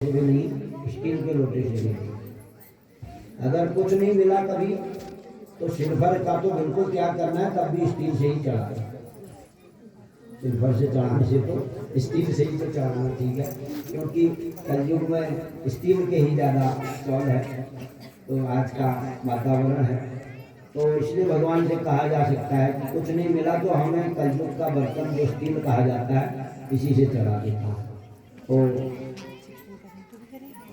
से भी नहीं, स्टील के लोटे से भी नहीं। अगर कुछ नहीं मिला कभी तो सिल्वर का तो बिल्कुल त्याग करना है, तब भी स्टील से ही चढ़ाना। सिल्वर से चढ़ाने से तो स्टील से ही तो चढ़ाना ठीक है, क्योंकि कलयुग में स्टील के ही ज़्यादा चौल है, तो आज का वातावरण है। तो इसलिए भगवान से कहा जा सकता है कि कुछ नहीं मिला तो हमें कलयुग का बर्तन जो स्टील कहा जाता है इसी से चढ़ा देता है। तो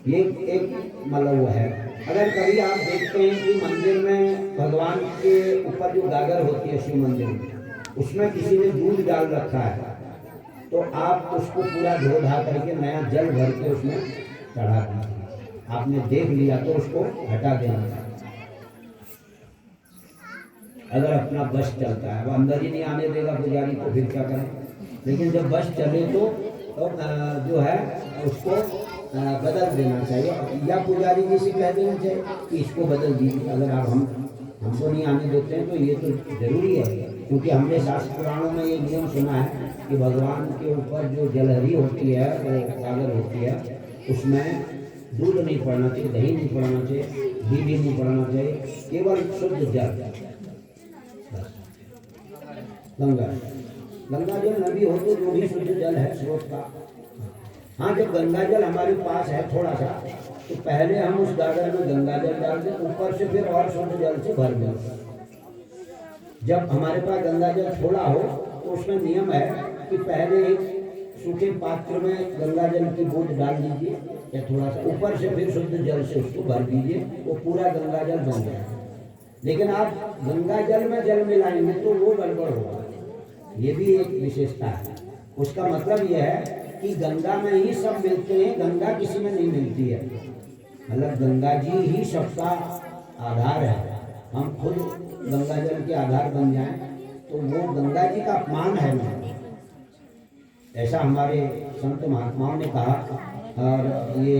ये एक मतलब वो है। अगर कभी आप देखते हैं कि मंदिर में भगवान के ऊपर जो गागर होती है शिव मंदिर में, उसमें किसी ने दूध डाल रखा है, तो आप उसको पूरा धो धा करके नया जल भर के उसमें चढ़ा दीजिए। आपने देख लिया तो उसको हटा देना चाहिए। अगर अपना बस चलता है, वो अंदर ही नहीं आने देगा पुजारी तो फिर क्या करें, लेकिन जब बस चले तो जो है उसको बदल देना चाहिए, या पुजारी जी से कह देना चाहिए कि इसको बदल दीजिए। अगर आप हमको नहीं आने देते हैं तो ये तो जरूरी है, क्योंकि हमने शास्त्र पुराणों में ये नियम सुना है कि भगवान के ऊपर जो जलहरी होती है, वो गागर होती है, उसमें दूध नहीं पड़ना चाहिए, दही नहीं पड़ना चाहिए, घी भी नहीं पड़ना चाहिए, केवल शुद्ध जल। गंगा जल नदी हो तो जो भी शुद्ध जल है स्रोत का। हाँ, जब गंगा जल हमारे पास है थोड़ा सा, तो पहले हम उस गागर में गंगा जल डाल दें, ऊपर से फिर और शुद्ध जल से भर दें। जब हमारे पास गंगा जल थोड़ा हो तो उसमें नियम है कि पहले एक सूखे पात्र में गंगा जल की बूंद डाल दीजिए, या थोड़ा सा ऊपर से फिर शुद्ध जल से उसको भर दीजिए, वो पूरा गंगा जल बन जाए। लेकिन आप गंगा जल में जल मिलाएंगे तो वो गड़बड़ होगा। ये भी एक विशेषता है। उसका मतलब यह है कि गंगा में ही सब मिलते हैं, गंगा किसी में नहीं मिलती है। मतलब गंगा जी ही सबका आधार है। हम खुद गंगा जल के आधार बन जाएं तो वो गंगा जी का अपमान है ना, ऐसा हमारे संत महात्माओं ने कहा। और ये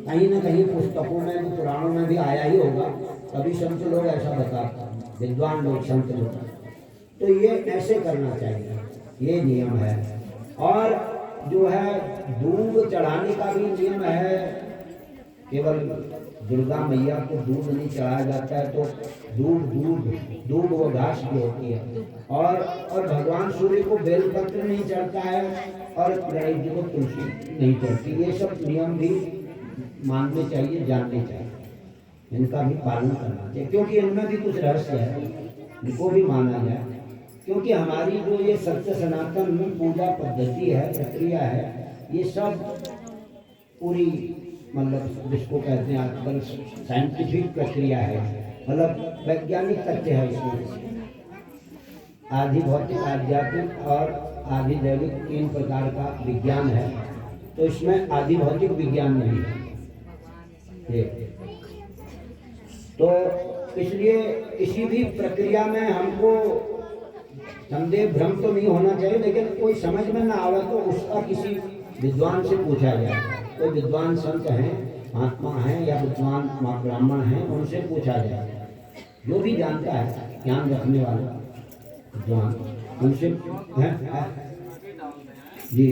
कहीं ना कहीं पुस्तकों में भी, पुराणों में भी आया ही होगा, कभी संत लोग ऐसा बताते हैं, विद्वान लोग, संत लोग। तो ये ऐसे करना चाहिए, ये नियम है। और जो है दूध चढ़ाने का भी नियम है। केवल दुर्गा मैया को दूध नहीं चढ़ाया जाता है, तो दूध वो घास भी होती है। और भगवान सूर्य को बेलपत्र नहीं चढ़ता है, और गणेश जी को तुलसी नहीं चढ़ती। ये सब नियम भी मानने चाहिए, जानने चाहिए, इनका भी पालन करना चाहिए, क्योंकि इनमें भी कुछ रहस्य है, इनको भी माना जाए। क्योंकि हमारी जो ये सत्य सनातन पूजा पद्धति है, प्रक्रिया है, ये सब पूरी मतलब जिसको कहते हैं आजकल साइंटिफिक प्रक्रिया है, मतलब वैज्ञानिक तथ्य है। इसमें आधि भौतिक, आध्यात्मिक और आधि दैविक 3 प्रकार का विज्ञान है, तो इसमें आधि भौतिक विज्ञान नहीं है। तो इसलिए किसी भी प्रक्रिया में हमको संदेह भ्रम तो नहीं होना चाहिए, लेकिन कोई समझ में ना आवे तो उसका किसी विद्वान से पूछा जाए। कोई विद्वान संत हैं, महात्मा हैं, या विद्वान ब्राह्मण हैं, उनसे पूछा जाए। जो भी जानता है, ज्ञान रखने वाला विद्वान, उनसे जी।